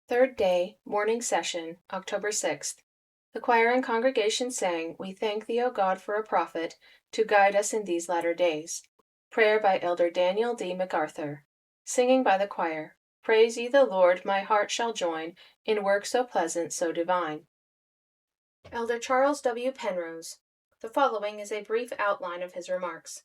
Third day, morning session, October 6th. The choir and congregation sang, "We thank thee, O God, for a prophet, to guide us in these latter days." Prayer by Elder Daniel D. MacArthur. Singing by the choir. Praise ye the Lord, my heart shall join in work so pleasant, so divine. Elder Charles W. Penrose. The following is a brief outline of his remarks.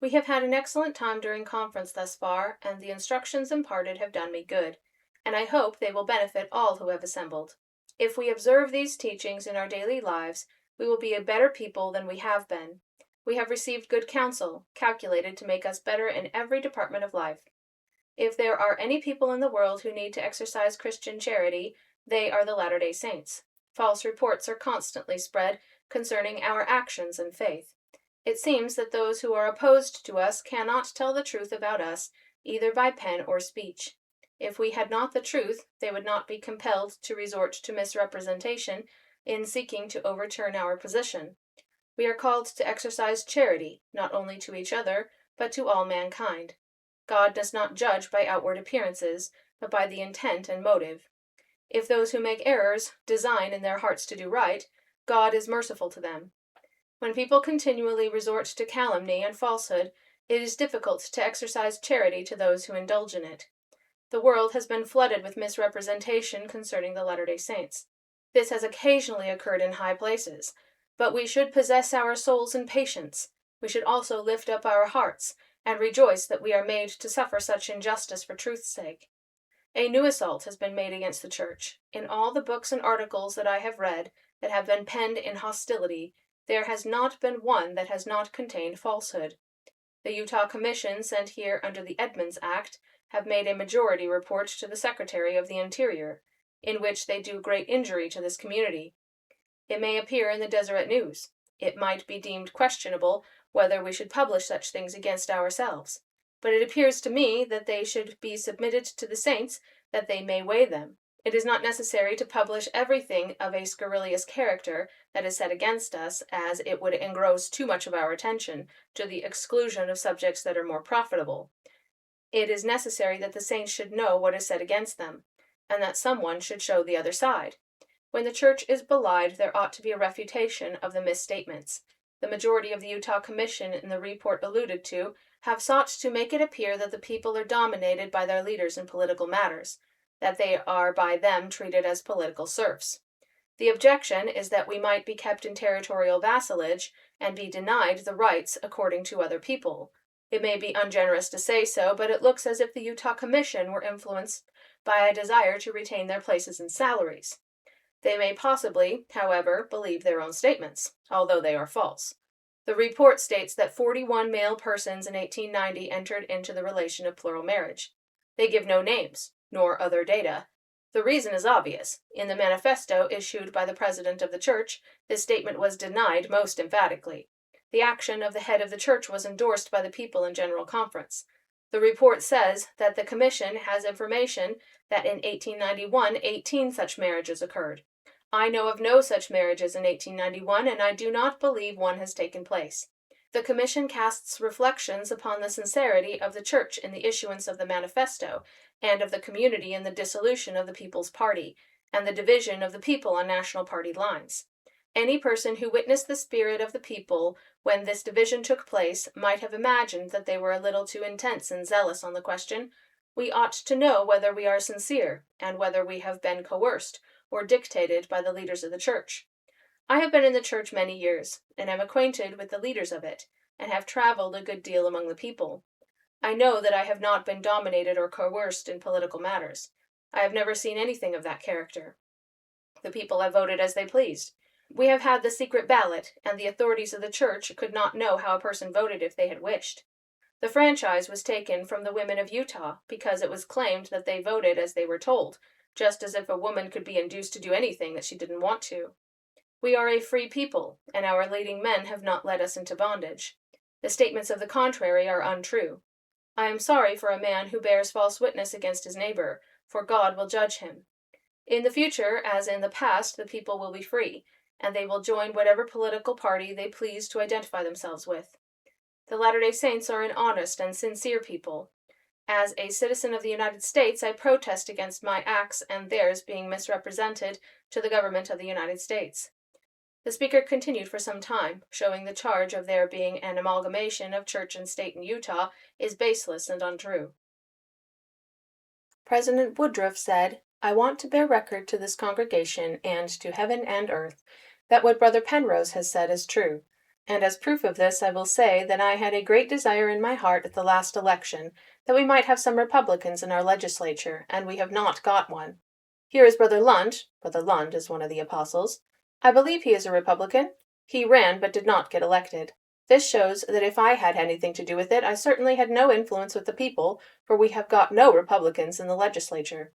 We have had an excellent time during conference thus far, and the instructions imparted have done me good, and I hope they will benefit all who have assembled. If we observe these teachings in our daily lives, we will be a better people than we have been. We have received good counsel, calculated to make us better in every department of life. If there are any people in the world who need to exercise Christian charity, they are the Latter-day Saints. False reports are constantly spread concerning our actions and faith. It seems that those who are opposed to us cannot tell the truth about us, either by pen or speech. If we had not the truth, they would not be compelled to resort to misrepresentation in seeking to overturn our position. We are called to exercise charity, not only to each other, but to all mankind. God does not judge by outward appearances, but by the intent and motive. If those who make errors design in their hearts to do right, God is merciful to them. When people continually resort to calumny and falsehood, it is difficult to exercise charity to those who indulge in it. The world has been flooded with misrepresentation concerning the Latter-day Saints. This has occasionally occurred in high places, but we should possess our souls in patience. We should also lift up our hearts and rejoice that we are made to suffer such injustice for truth's sake. A new assault has been made against the Church. In all the books and articles that I have read that have been penned in hostility, there has not been one that has not contained falsehood. The Utah Commission, sent here under the Edmunds Act, have made a majority report to the Secretary of the Interior, in which they do great injury to this community. It may appear in the Deseret News. It might be deemed questionable whether we should publish such things against ourselves, but it appears to me that they should be submitted to the saints, that they may weigh them. It is not necessary to publish everything of a scurrilous character that is said against us, as it would engross too much of our attention, to the exclusion of subjects that are more profitable. It is necessary that the saints should know what is said against them, and that someone should show the other side. When the Church is belied, there ought to be a refutation of the misstatements. The majority of the Utah Commission, in the report alluded to, have sought to make it appear that the people are dominated by their leaders in political matters, that they are by them treated as political serfs. The objection is that we might be kept in territorial vassalage and be denied the rights according to other people. It may be ungenerous to say so, but it looks as if the Utah Commission were influenced by a desire to retain their places and salaries. They may possibly, however, believe their own statements, although they are false. The report states that 41 male persons in 1890 entered into the relation of plural marriage. They give no names, nor other data. The reason is obvious. In the manifesto issued by the president of the Church, this statement was denied most emphatically. The action of the head of the Church was endorsed by the people in General Conference. The report says that the Commission has information that in 1891, 18 such marriages occurred. I know of no such marriages in 1891, and I do not believe one has taken place. The Commission casts reflections upon the sincerity of the Church in the issuance of the manifesto, and of the community in the dissolution of the People's Party, and the division of the people on national party lines. Any person who witnessed the spirit of the people when this division took place might have imagined that they were a little too intense and zealous on the question. We ought to know whether we are sincere, and whether we have been coerced or dictated by the leaders of the Church. I have been in the Church many years, and am acquainted with the leaders of it, and have traveled a good deal among the people. I know that I have not been dominated or coerced in political matters. I have never seen anything of that character. The people have voted as they pleased. We have had the secret ballot, and the authorities of the Church could not know how a person voted if they had wished. The franchise was taken from the women of Utah because it was claimed that they voted as they were told, just as if a woman could be induced to do anything that she didn't want to. We are a free people, and our leading men have not led us into bondage. The statements of the contrary are untrue. I am sorry for a man who bears false witness against his neighbor, for God will judge him. In the future, as in the past, the people will be free, and they will join whatever political party they please to identify themselves with. The Latter-day Saints are an honest and sincere people. As a citizen of the United States, I protest against my acts and theirs being misrepresented to the government of the United States. The speaker continued for some time, showing the charge of there being an amalgamation of church and state in Utah is baseless and untrue. President Woodruff said, "I want to bear record to this congregation and to heaven and earth that what Brother Penrose has said is true. And as proof of this, I will say that I had a great desire in my heart at the last election that we might have some Republicans in our legislature, and we have not got one. Here is Brother Lund. Brother Lund is one of the apostles. I believe he is a Republican. He ran but did not get elected. This shows that if I had anything to do with it, I certainly had no influence with the people, for we have got no Republicans in the legislature."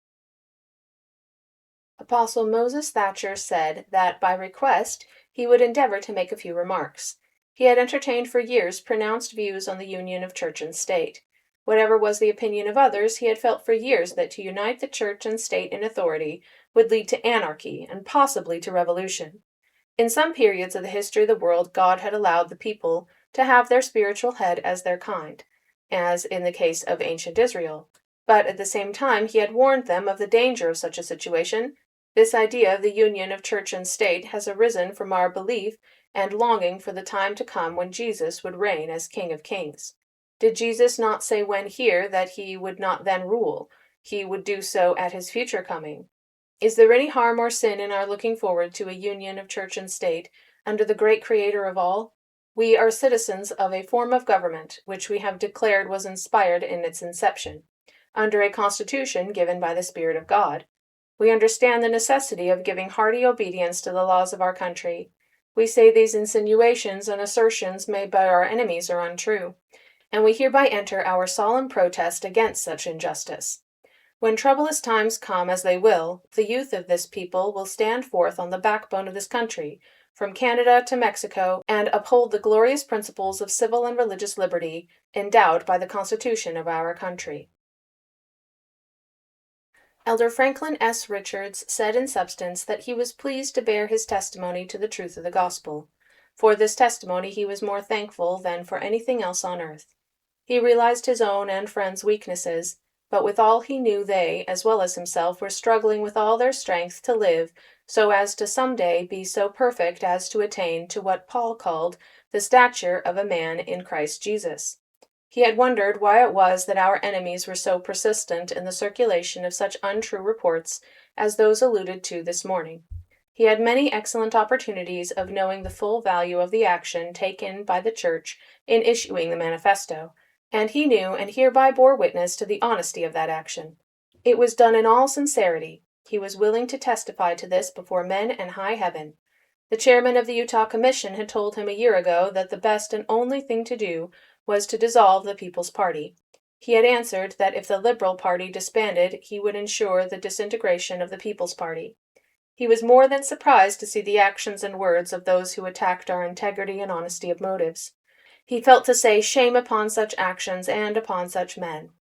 Apostle Moses Thatcher said that by request he would endeavor to make a few remarks. He had entertained for years pronounced views on the union of church and state. Whatever was the opinion of others, he had felt for years that to unite the church and state in authority would lead to anarchy and possibly to revolution. In some periods of the history of the world, God had allowed the people to have their spiritual head as their kind, as in the case of ancient Israel. But at the same time, he had warned them of the danger of such a situation. This idea of the union of church and state has arisen from our belief and longing for the time to come when Jesus would reign as King of Kings. Did Jesus not say when here that he would not then rule? He would do so at his future coming. Is there any harm or sin in our looking forward to a union of church and state under the great Creator of all? We are citizens of a form of government which we have declared was inspired in its inception, under a constitution given by the Spirit of God. We understand the necessity of giving hearty obedience to the laws of our country. We say these insinuations and assertions made by our enemies are untrue, and we hereby enter our solemn protest against such injustice. When troublous times come, as they will, the youth of this people will stand forth on the backbone of this country, from Canada to Mexico, and uphold the glorious principles of civil and religious liberty endowed by the Constitution of our country. Elder Franklin S. Richards said in substance that he was pleased to bear his testimony to the truth of the gospel. For this testimony he was more thankful than for anything else on earth. He realized his own and friends' weaknesses, but withal he knew they, as well as himself, were struggling with all their strength to live so as to some day be so perfect as to attain to what Paul called the stature of a man in Christ Jesus. He had wondered why it was that our enemies were so persistent in the circulation of such untrue reports as those alluded to this morning. He had many excellent opportunities of knowing the full value of the action taken by the Church in issuing the manifesto, and he knew and hereby bore witness to the honesty of that action. It was done in all sincerity. He was willing to testify to this before men and high heaven. The chairman of the Utah Commission had told him a year ago that the best and only thing to do was to dissolve the People's Party. He had answered that if the Liberal Party disbanded, he would ensure the disintegration of the People's Party. He was more than surprised to see the actions and words of those who attacked our integrity and honesty of motives. He felt to say shame upon such actions and upon such men.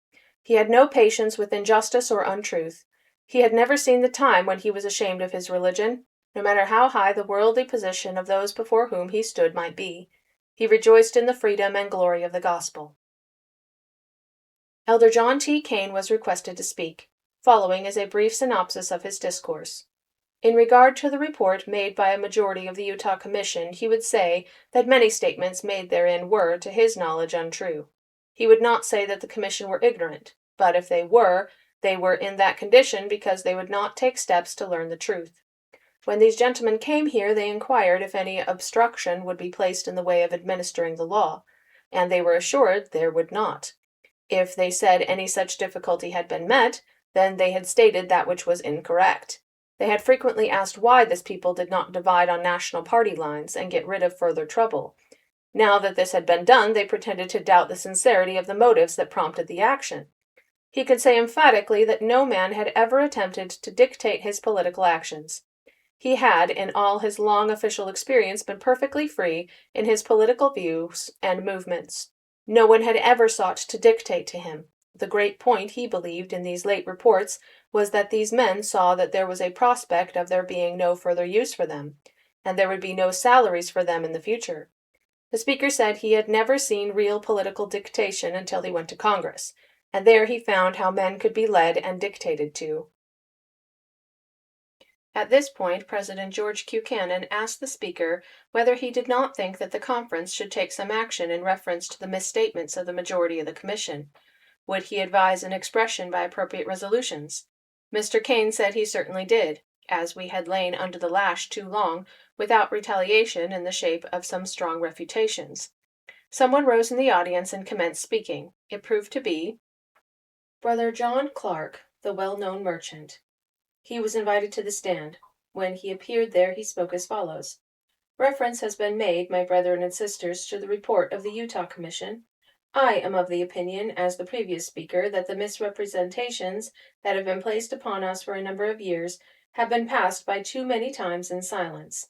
He had no patience with injustice or untruth. He had never seen the time when he was ashamed of his religion, no matter how high the worldly position of those before whom he stood might be. He rejoiced in the freedom and glory of the gospel. Elder John T. Kane was requested to speak. Following is a brief synopsis of his discourse. In regard to the report made by a majority of the Utah Commission, he would say that many statements made therein were, to his knowledge, untrue. He would not say that the Commission were ignorant, but if they were in that condition because they would not take steps to learn the truth. When these gentlemen came here, they inquired if any obstruction would be placed in the way of administering the law, and they were assured there would not. If they said any such difficulty had been met, then they had stated that which was incorrect. They had frequently asked why this people did not divide on national party lines and get rid of further trouble. Now that this had been done, they pretended to doubt the sincerity of the motives that prompted the action. He could say emphatically that no man had ever attempted to dictate his political actions. He had, in all his long official experience, been perfectly free in his political views and movements. No one had ever sought to dictate to him. The great point, he believed, in these late reports was that these men saw that there was a prospect of there being no further use for them, and there would be no salaries for them in the future. The speaker said he had never seen real political dictation until he went to Congress, and there he found how men could be led and dictated to. At this point, President George Q. Cannon asked the Speaker whether he did not think that the conference should take some action in reference to the misstatements of the majority of the Commission. Would he advise an expression by appropriate resolutions? Mr. Kane said he certainly did, as we had lain under the lash too long without retaliation in the shape of some strong refutations. Someone rose in the audience and commenced speaking. It proved to be Brother John Clark, the well-known merchant. He was invited to the stand. When he appeared there, he spoke as follows. Reference has been made, my brethren and sisters, to the report of the Utah Commission. I am of the opinion, as the previous speaker, that the misrepresentations that have been placed upon us for a number of years have been passed by too many times in silence.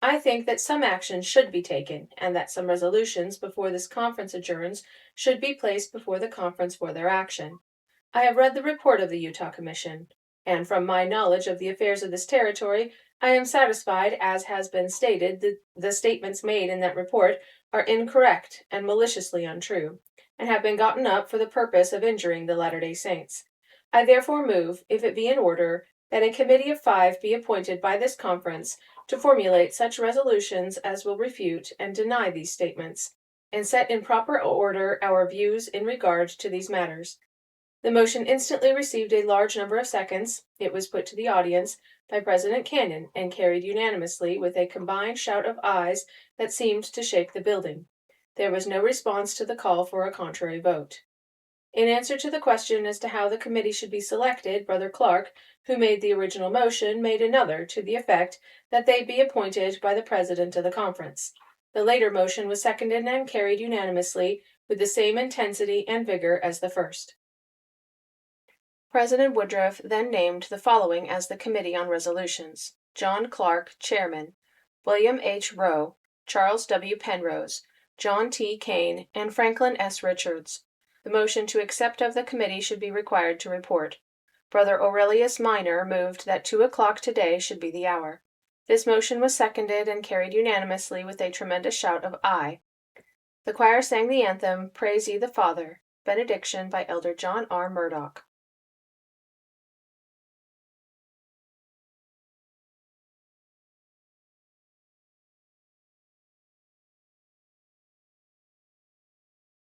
I think that some action should be taken, and that some resolutions before this conference adjourns should be placed before the conference for their action. I have read the report of the Utah Commission, and from my knowledge of the affairs of this territory, I am satisfied, as has been stated, that the statements made in that report are incorrect and maliciously untrue, and have been gotten up for the purpose of injuring the Latter-day Saints. I therefore move, if it be in order, that a committee of 5 be appointed by this conference to formulate such resolutions as will refute and deny these statements, and set in proper order our views in regard to these matters. The motion instantly received a large number of seconds. It was put to the audience by President Cannon and carried unanimously with a combined shout of ayes that seemed to shake the building. There was no response to the call for a contrary vote. In answer to the question as to how the committee should be selected, Brother Clark, who made the original motion, made another to the effect that they be appointed by the president of the conference. The later motion was seconded and carried unanimously with the same intensity and vigor as the first. President Woodruff then named the following as the Committee on Resolutions: John Clark, Chairman; William H. Rowe, Charles W. Penrose, John T. Kane, and Franklin S. Richards. The motion to accept of the committee should be required to report. Brother Aurelius Minor moved that 2 o'clock today should be the hour. This motion was seconded and carried unanimously with a tremendous shout of aye. The choir sang the anthem, Praise Ye the Father, benediction by Elder John R. Murdoch.